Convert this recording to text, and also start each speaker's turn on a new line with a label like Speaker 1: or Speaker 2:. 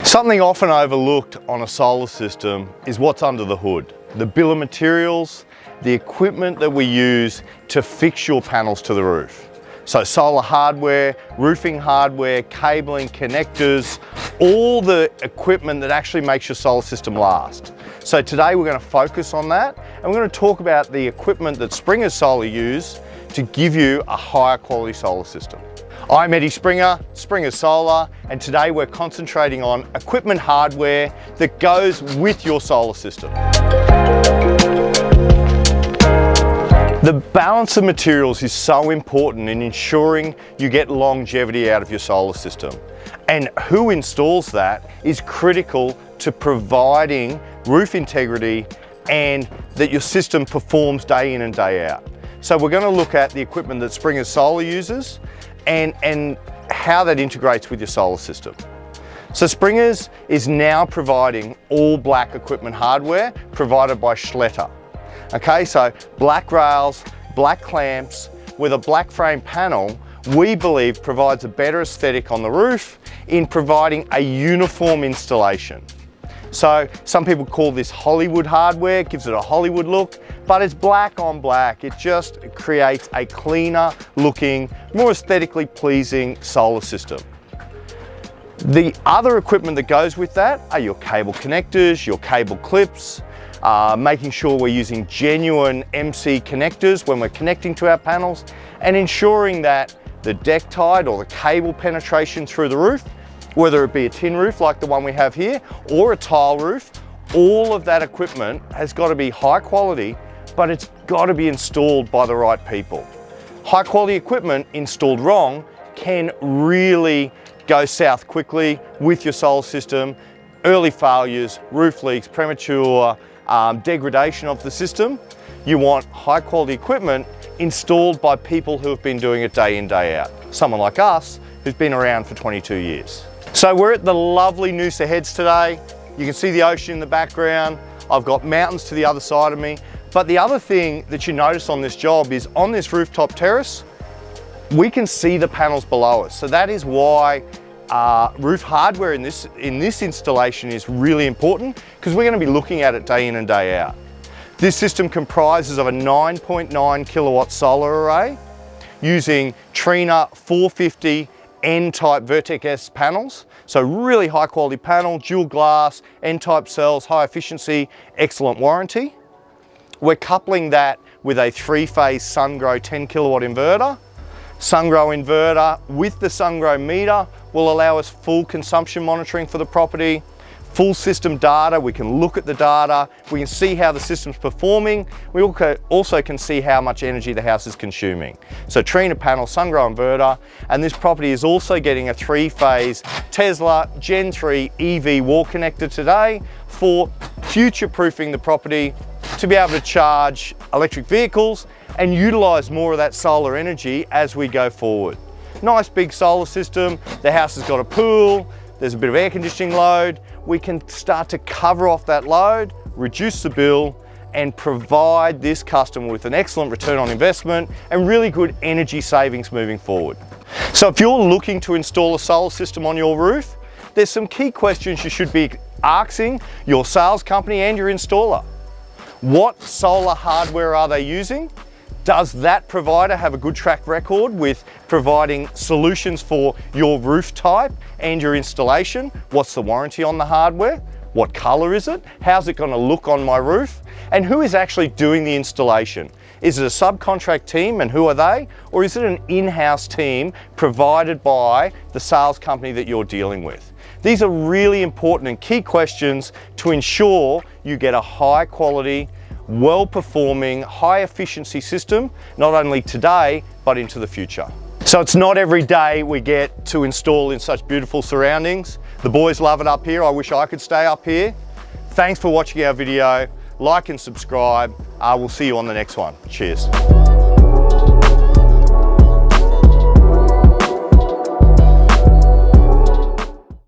Speaker 1: Something often overlooked on a solar system is what's under the hood. The bill of materials, the equipment that we use to fix your panels to the roof. So solar hardware, roofing hardware, cabling, connectors, all the equipment that actually makes your solar system last. So today we're going to focus on that, and we're going to talk about the equipment that Springer Solar use to give you a higher quality solar system. I'm Eddie Springer, Springer Solar, and today we're concentrating on equipment hardware that goes with your solar system. The balance of materials is so important in ensuring you get longevity out of your solar system. And who installs that is critical to providing roof integrity and that your system performs day in and day out. So we're going to look at the equipment that Springer Solar uses and how that integrates with your solar system. So Springer's is now providing all black equipment hardware provided by Schletter. Okay, so black rails, black clamps with a black frame panel, we believe provides a better aesthetic on the roof in providing a uniform installation. So some people call this Hollywood hardware, gives it a Hollywood look, but it's black on black. It just creates a cleaner looking, more aesthetically pleasing solar system. The other equipment that goes with that are your cable connectors, your cable clips, making sure we're using genuine MC connectors when we're connecting to our panels, and ensuring that the deck tide or the cable penetration through the roof, whether it be a tin roof like the one we have here or a tile roof, all of that equipment has got to be high quality, but it's got to be installed by the right people. High quality equipment installed wrong can really go south quickly with your solar system. Early failures, roof leaks, premature degradation of the system. You want high quality equipment installed by people who have been doing it day in, day out. Someone like us who's been around for 22 years. So we're at the lovely Noosa Heads today. You can see the ocean in the background. I've got mountains to the other side of me. But the other thing that you notice on this job is on this rooftop terrace, we can see the panels below us. So that is why roof hardware in this installation is really important, because we're going to be looking at it day in and day out. This system comprises of a 9.9 kilowatt solar array using Trina 450 N-type Vertex S panels. So really high quality panel, dual glass, N-type cells, high efficiency, excellent warranty. We're coupling that with a 3-phase SunGrow 10 kilowatt inverter. SunGrow inverter with the SunGrow meter will allow us full consumption monitoring for the property, full system data. We can look at the data, we can see how the system's performing. We also can see how much energy the house is consuming. So Trina panel, SunGrow inverter, and this property is also getting a 3-phase Tesla Gen 3 EV wall connector today for future-proofing the property to be able to charge electric vehicles and utilize more of that solar energy as we go forward. Nice big solar system, the house has got a pool, there's a bit of air conditioning load. We can start to cover off that load, reduce the bill, and provide this customer with an excellent return on investment and really good energy savings moving forward. So if you're looking to install a solar system on your roof, there's some key questions you should be asking your sales company and your installer. What solar hardware are they using? Does that provider have a good track record with providing solutions for your roof type and your installation? What's the warranty on the hardware? What color is it? How's it going to look on my roof? And who is actually doing the installation? Is it a subcontract team, and who are they? Or is it an in-house team provided by the sales company that you're dealing with? These are really important and key questions to ensure you get a high quality, well-performing, high-efficiency system, not only today, but into the future. So it's not every day we get to install in such beautiful surroundings. The boys love it up here. I wish I could stay up here. Thanks for watching our video. Like and subscribe. We'll see you on the next one. Cheers.